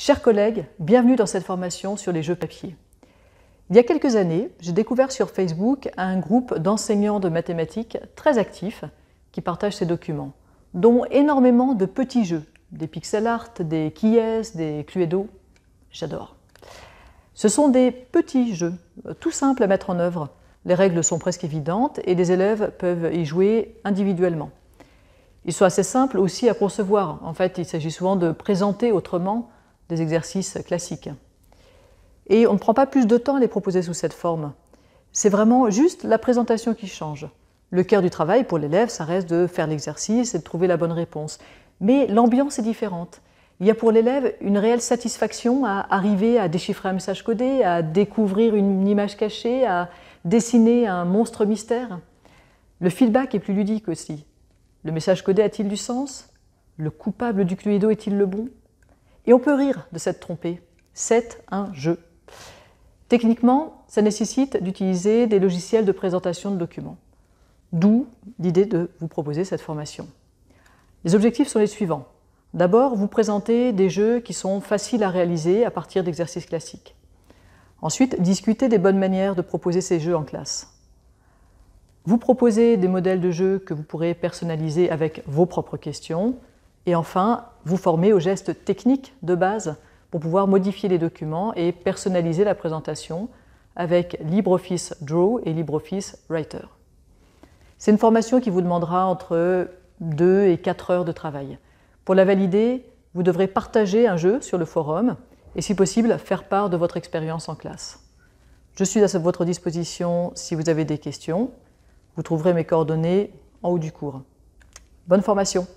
Chers collègues, bienvenue dans cette formation sur les jeux papier. Il y a quelques années, j'ai découvert sur Facebook un groupe d'enseignants de mathématiques très actifs qui partagent ces documents, dont énormément de petits jeux, des pixel art, des Kies, des Cluedo. J'adore. Ce sont des petits jeux, tout simples à mettre en œuvre. Les règles sont presque évidentes et les élèves peuvent y jouer individuellement. Ils sont assez simples aussi à concevoir. En fait, il s'agit souvent de présenter autrement des exercices classiques. Et on ne prend pas plus de temps à les proposer sous cette forme. C'est vraiment juste la présentation qui change. Le cœur du travail pour l'élève, ça reste de faire l'exercice et de trouver la bonne réponse. Mais l'ambiance est différente. Il y a pour l'élève une réelle satisfaction à arriver à déchiffrer un message codé, à découvrir une image cachée, à dessiner un monstre mystère. Le feedback est plus ludique aussi. Le message codé a-t-il du sens? Le coupable du Cluedo est-il le bon? Et on peut rire de s'être trompé. C'est un jeu. Techniquement, ça nécessite d'utiliser des logiciels de présentation de documents. D'où l'idée de vous proposer cette formation. Les objectifs sont les suivants. D'abord, vous présentez des jeux qui sont faciles à réaliser à partir d'exercices classiques. Ensuite, discutez des bonnes manières de proposer ces jeux en classe. Vous proposez des modèles de jeux que vous pourrez personnaliser avec vos propres questions. Et enfin, vous formez aux gestes techniques de base pour pouvoir modifier les documents et personnaliser la présentation avec LibreOffice Draw et LibreOffice Writer. C'est une formation qui vous demandera entre 2 et 4 heures de travail. Pour la valider, vous devrez partager un jeu sur le forum et, si possible, faire part de votre expérience en classe. Je suis à votre disposition si vous avez des questions. Vous trouverez mes coordonnées en haut du cours. Bonne formation!